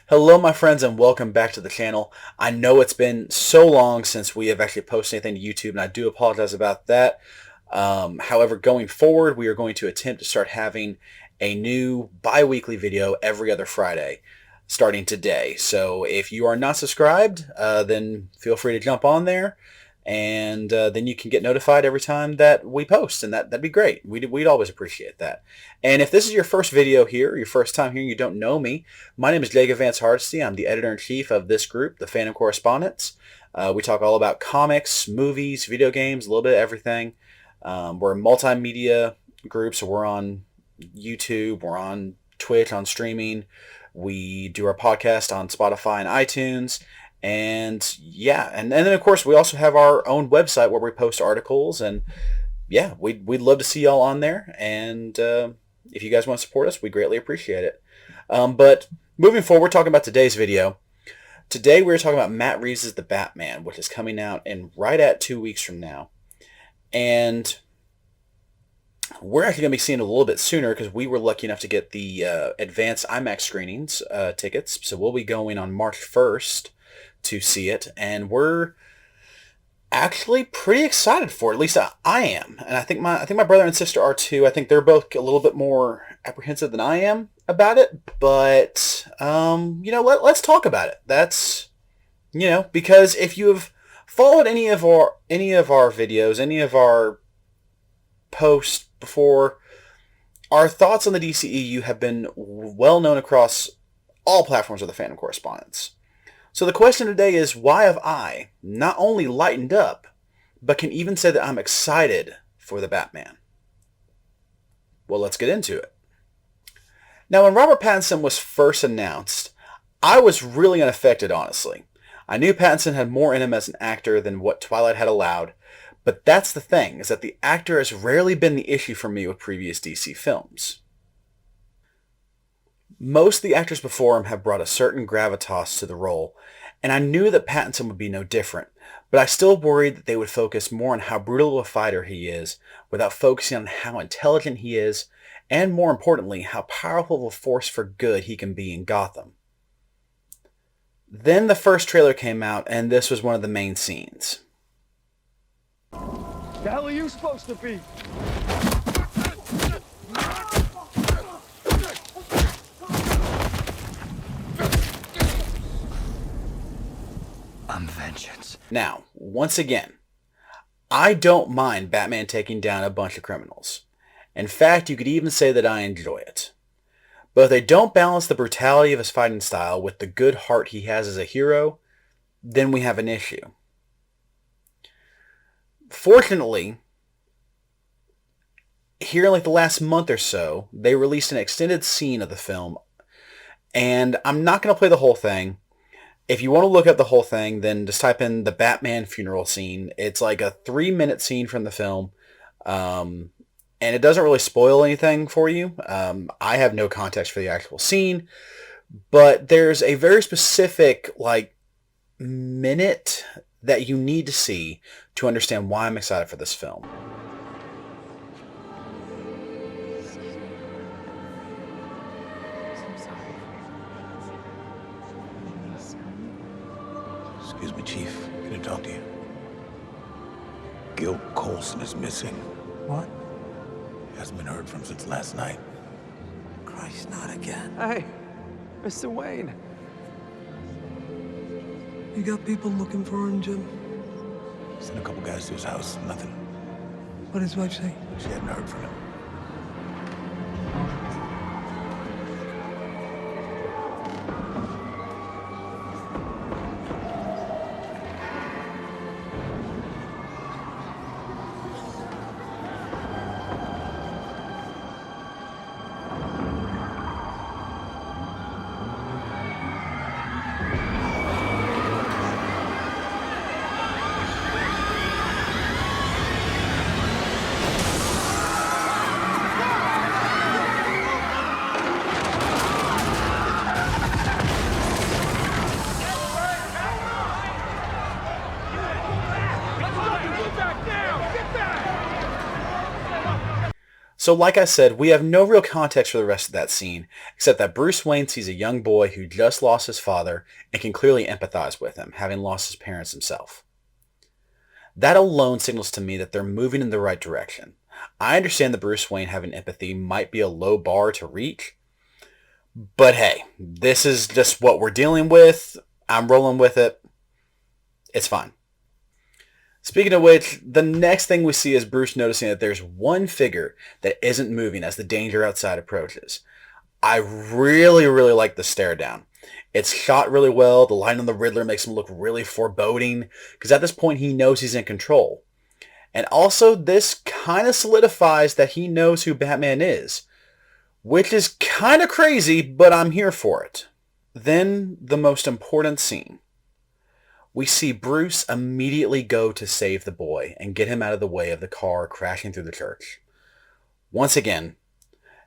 Hello, my friends, and welcome back to the channel. I know it's been so long since we have actually posted anything to YouTube, and I do apologize about that. However, going forward, we are going to attempt to start having a new bi-weekly video every other Friday, starting today. So if you are not subscribed, then feel free to jump on there, and then you can get notified every time that we post, and that'd be great. We'd always appreciate that. And if this is your first video here, your first time here, and you don't know me, my name is Jacob Vance Hardesty. I'm the editor-in-chief of this group, the Phantom Correspondents. We talk all about comics, movies, video games, a little bit of everything. We're a multimedia group, so we're on YouTube, we're on Twitch, on streaming. We do our podcast on Spotify and iTunes. And yeah, and then of course we also have our own website where we post articles, and yeah, we'd love to see y'all on there. And if you guys want to support us, we greatly appreciate it. But moving forward, we're talking about today's video. Today we're talking about Matt Reeves' The Batman, which is coming out in right at 2 weeks from now. And we're actually going to be seeing it a little bit sooner because we were lucky enough to get the advanced IMAX screenings tickets. So we'll be going on March 1st to see it, and we're actually pretty excited for it. At least I am, and I think my brother and sister are too. I think they're both a little bit more apprehensive than I am about it, but let's talk about it. That's because if you have followed any of our videos, any of our posts before, our thoughts on the DCEU have been well known across all platforms of the Phantom Correspondents. So the question today is, why have I not only lightened up, but can even say that I'm excited for the Batman? Well, let's get into it. Now, when Robert Pattinson was first announced, I was really unaffected, honestly. I knew Pattinson had more in him as an actor than what Twilight had allowed, but that's the thing, is that the actor has rarely been the issue for me with previous DC films. Most of the actors before him have brought a certain gravitas to the role, and I knew that Pattinson would be no different, but I still worried that they would focus more on how brutal of a fighter he is, without focusing on how intelligent he is, and more importantly, how powerful of a force for good he can be in Gotham. Then the first trailer came out, and this was one of the main scenes. The hell are you supposed to be? I'm vengeance. Now, once again, I don't mind Batman taking down a bunch of criminals. In fact, you could even say that I enjoy it. But if they don't balance the brutality of his fighting style with the good heart he has as a hero, then we have an issue. Fortunately, here in like the last month or so, they released an extended scene of the film, and I'm not going to play the whole thing. If you want to look at the whole thing, then just type in the Batman funeral scene. It's like a 3-minute scene from the film, and it doesn't really spoil anything for you. I have no context for the actual scene, but there's a very specific minute that you need to see to understand why I'm excited for this film. Excuse me, Chief. Can I talk to you? Gil Colson is missing. What? Hasn't been heard from since last night. Christ, not again. Hey, Mr. Wayne. You got people looking for him, Jim? Sent a couple guys to his house. Nothing. What did his wife say? She hadn't heard from him. So like I said, we have no real context for the rest of that scene, except that Bruce Wayne sees a young boy who just lost his father and can clearly empathize with him, having lost his parents himself. That alone signals to me that they're moving in the right direction. I understand that Bruce Wayne having empathy might be a low bar to reach, but hey, this is just what we're dealing with. I'm rolling with it. It's fine. Speaking of which, the next thing we see is Bruce noticing that there's one figure that isn't moving as the danger outside approaches. I really, really like the stare down. It's shot really well. The light on the Riddler makes him look really foreboding, because at this point he knows he's in control. And also, this kind of solidifies that he knows who Batman is, which is kind of crazy, but I'm here for it. Then, the most important scene. We see Bruce immediately go to save the boy and get him out of the way of the car crashing through the church. Once again,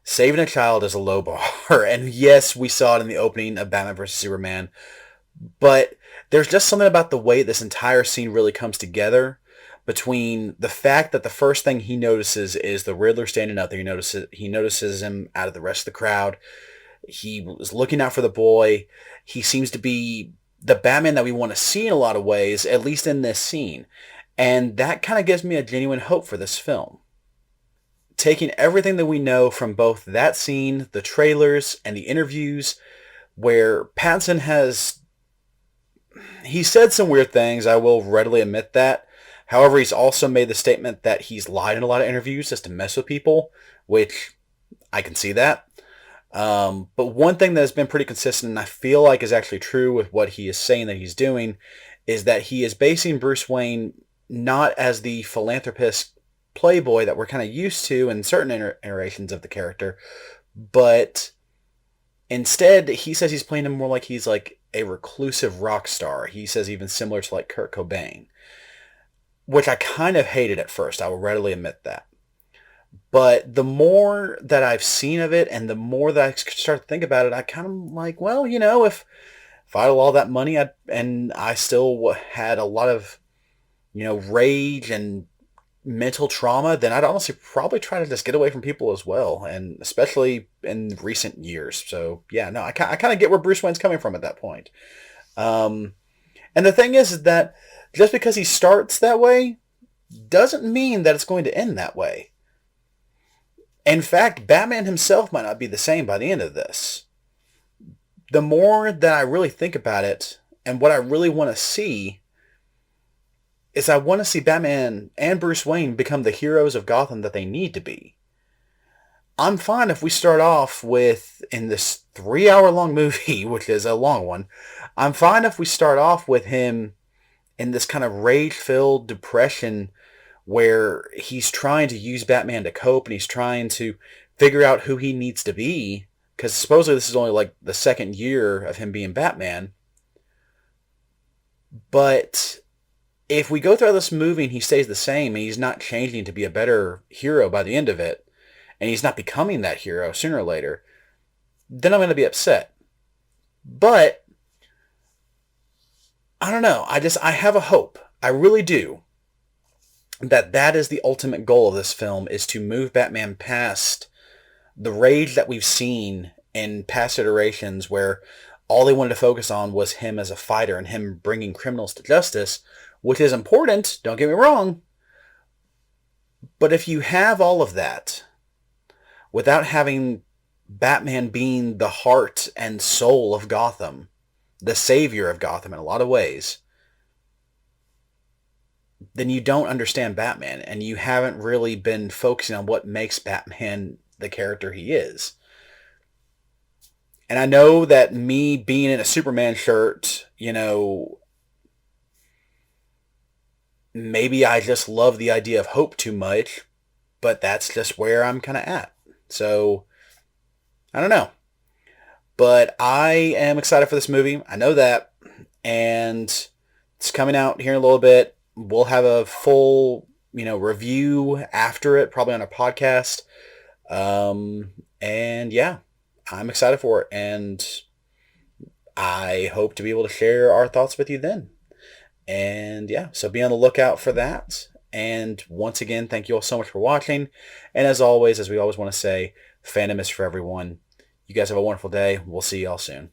saving a child is a low bar, and yes, we saw it in the opening of Batman vs. Superman, but there's just something about the way this entire scene really comes together, between the fact that the first thing he notices is the Riddler standing up there. He notices him out of the rest of the crowd. He was looking out for the boy. He seems to be the Batman that we want to see in a lot of ways, at least in this scene. And that kind of gives me a genuine hope for this film. Taking everything that we know from both that scene, the trailers, and the interviews, where Pattinson he said some weird things, I will readily admit that. However, he's also made the statement that he's lied in a lot of interviews just to mess with people, which I can see that. But one thing that has been pretty consistent, and I feel like is actually true with what he is saying that he's doing, is that he is basing Bruce Wayne not as the philanthropist playboy that we're kind of used to in certain iterations of the character, but instead he says he's playing him more like he's like a reclusive rock star. He says even similar to like Kurt Cobain, which I kind of hated at first. I will readily admit that. But the more that I've seen of it and the more that I start to think about it, I kind of like, well, you know, if I had all that money and I still had a lot of, you know, rage and mental trauma, then I'd honestly probably try to just get away from people as well, and especially in recent years. So yeah, no, I kind of get where Bruce Wayne's coming from at that point. And the thing is that just because he starts that way doesn't mean that it's going to end that way. In fact, Batman himself might not be the same by the end of this. The more that I really think about it, and what I really want to see, is I want to see Batman and Bruce Wayne become the heroes of Gotham that they need to be. I'm fine if we start off with, in this 3-hour-long movie, which is a long one, I'm fine if we start off with him in this kind of rage-filled depression where he's trying to use Batman to cope and he's trying to figure out who he needs to be, because supposedly this is only like the second year of him being Batman. But if we go through this movie and he stays the same and he's not changing to be a better hero by the end of it, and he's not becoming that hero sooner or later, then I'm going to be upset. But I don't know. I have a hope. I really do. That is the ultimate goal of this film, is to move Batman past the rage that we've seen in past iterations where all they wanted to focus on was him as a fighter and him bringing criminals to justice, which is important, don't get me wrong. But if you have all of that without having Batman being the heart and soul of Gotham, the savior of Gotham in a lot of ways, then you don't understand Batman, and you haven't really been focusing on what makes Batman the character he is. And I know that me being in a Superman shirt, you know, maybe I just love the idea of hope too much, but that's just where I'm kind of at. So, I don't know. But I am excited for this movie. I know that. And it's coming out here in a little bit. We'll have a full, you know, review after it, probably on our podcast. And yeah, I'm excited for it. And I hope to be able to share our thoughts with you then. And yeah, so be on the lookout for that. And once again, thank you all so much for watching. And as always, as we always want to say, fandom is for everyone. You guys have a wonderful day. We'll see y'all soon.